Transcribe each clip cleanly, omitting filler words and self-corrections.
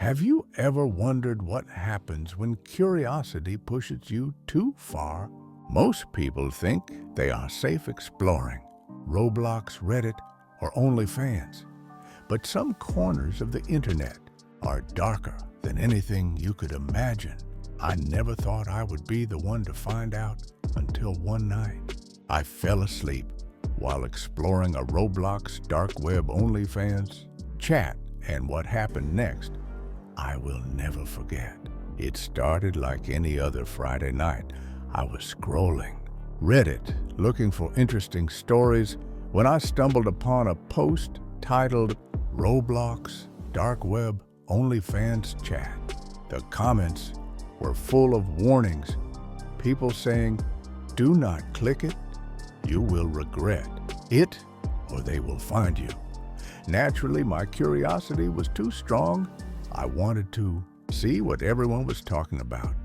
Have you ever wondered what happens when curiosity pushes you too far? Most people think they are safe exploring Roblox, Reddit, or OnlyFans. But some corners of the internet are darker than anything you could imagine. I never thought I would be the one to find out until one night. I fell asleep while exploring a Roblox dark web OnlyFans chat, and what happened next, I will never forget. It started like any other Friday night. I was scrolling Reddit looking for interesting stories when I stumbled upon a post titled Roblox Dark Web OnlyFans Chat. The comments were full of warnings, people saying, "Do not click it, you will regret it or they will find you." Naturally, my curiosity was too strong. I wanted to see what everyone was talking about.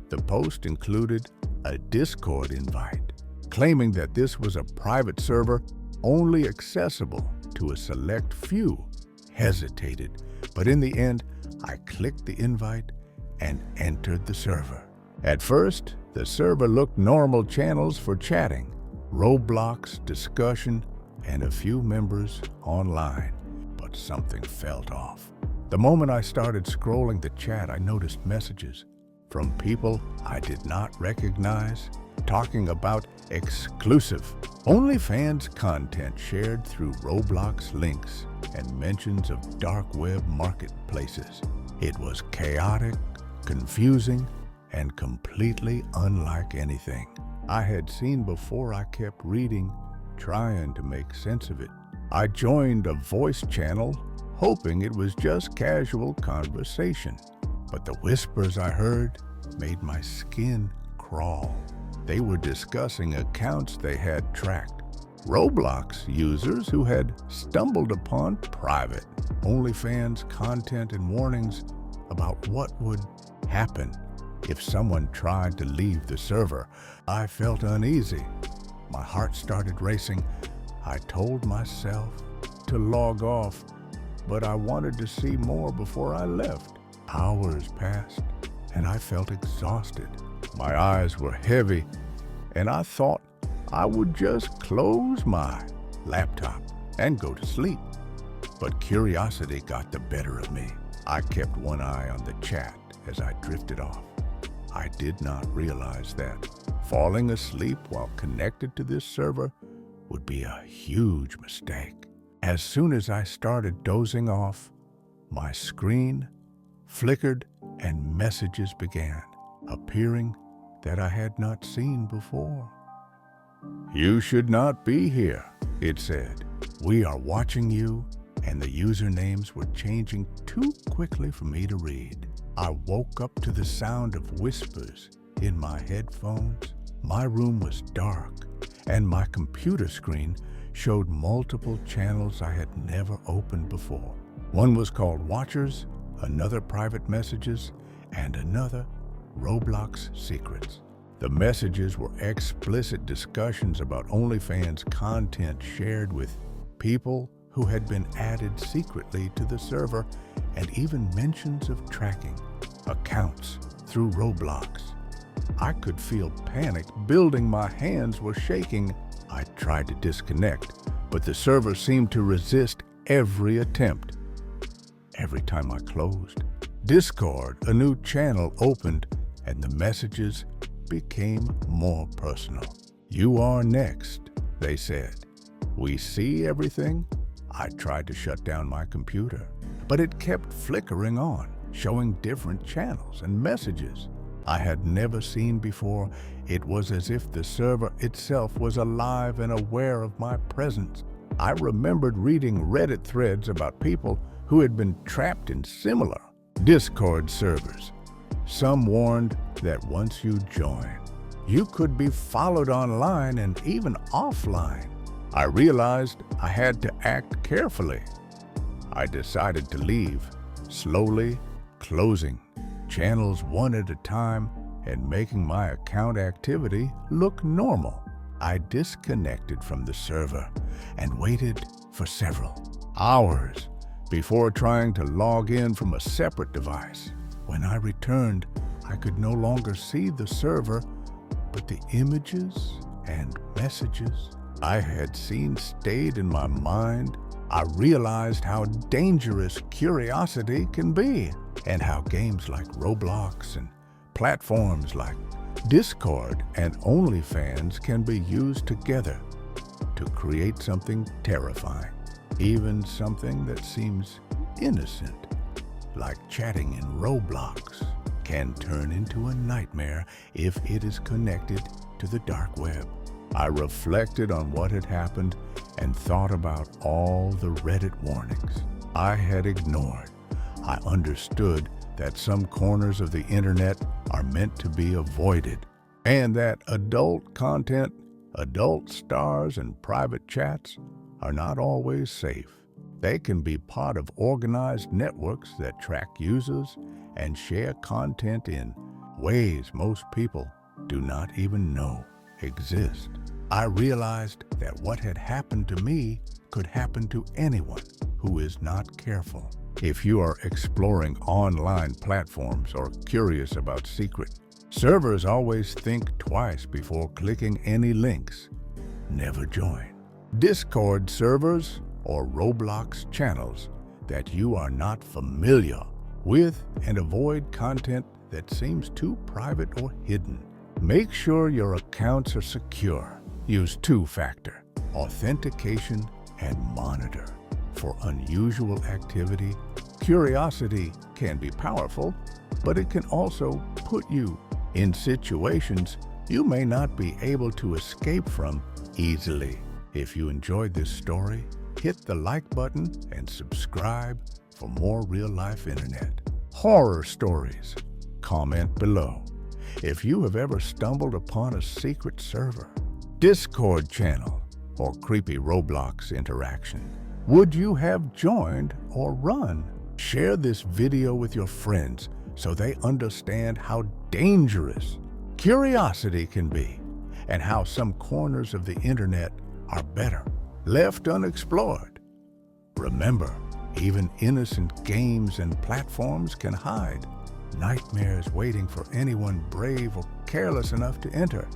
The post included a Discord invite, claiming that this was a private server only accessible to a select few. Hesitated, but in the end, I clicked the invite and entered the server. At first, the server looked normal: channels for chatting, Roblox discussion, and a few members online. But something felt off. The moment I started scrolling the chat, I noticed messages from people I did not recognize, talking about exclusive OnlyFans content shared through Roblox links and mentions of dark web marketplaces. It was chaotic, confusing, and completely unlike anything I had seen before. I kept reading, trying to make sense of it. I joined a voice channel, hoping it was just casual conversation. But the whispers I heard made my skin crawl. They were discussing accounts they had tracked, Roblox users who had stumbled upon private OnlyFans content, and warnings about what would happen if someone tried to leave the server. I felt uneasy. My heart started racing. I told myself to log off, but I wanted to see more before I left. Hours passed, and I felt exhausted. My eyes were heavy, and I thought I would just close my laptop and go to sleep. But curiosity got the better of me. I kept one eye on the chat as I drifted off. I did not realize that falling asleep while connected to this server would be a huge mistake. As soon as I started dozing off, my screen flickered and messages began appearing that I had not seen before. "You should not be here," it said. "We are watching you," and the usernames were changing too quickly for me to read. I woke up to the sound of whispers in my headphones. My room was dark, and my computer screen showed multiple channels I had never opened before. One was called Watchers, another Private Messages, and another Roblox Secrets. The messages were explicit discussions about OnlyFans content shared with people who had been added secretly to the server, and even mentions of tracking accounts through Roblox. I could feel panic building. My hands were shaking. I tried to disconnect, but the server seemed to resist every attempt. Every time I closed Discord, a new channel opened, and the messages became more personal. "You are next," they said. "We see everything." I tried to shut down my computer, but it kept flickering on, showing different channels and messages I had never seen before. It was as if the server itself was alive and aware of my presence. I remembered reading Reddit threads about people who had been trapped in similar Discord servers. Some warned that once you join, you could be followed online and even offline. I realized I had to act carefully. I decided to leave, slowly closing channels one at a time and making my account activity look normal. I disconnected from the server and waited for several hours before trying to log in from a separate device. When I returned, I could no longer see the server, but the images and messages I had seen stayed in my mind. I realized how dangerous curiosity can be, and how games like Roblox and platforms like Discord and OnlyFans can be used together to create something terrifying, even something that seems innocent, like chatting in Roblox, can turn into a nightmare if it is connected to the dark web. I reflected on what had happened and thought about all the Reddit warnings I had ignored. I understood that some corners of the internet are meant to be avoided, and that adult content, adult stars, and private chats are not always safe. They can be part of organized networks that track users and share content in ways most people do not even know exist. I realized that what had happened to me could happen to anyone who is not careful. If you are exploring online platforms or curious about secret servers, always think twice before clicking any links. Never join Discord servers or Roblox channels that you are not familiar with, and avoid content that seems too private or hidden. Make sure your accounts are secure. Use two-factor authentication and monitor for unusual activity. Curiosity can be powerful, but it can also put you in situations you may not be able to escape from easily. If you enjoyed this story, hit the like button and subscribe for more real-life internet horror stories. Comment below if you have ever stumbled upon a secret server, Discord channel, or creepy Roblox interaction. Would you have joined or run? Share this video with your friends so they understand how dangerous curiosity can be, and how some corners of the internet are better left unexplored. Remember, even innocent games and platforms can hide nightmares waiting for anyone brave or careless enough to enter.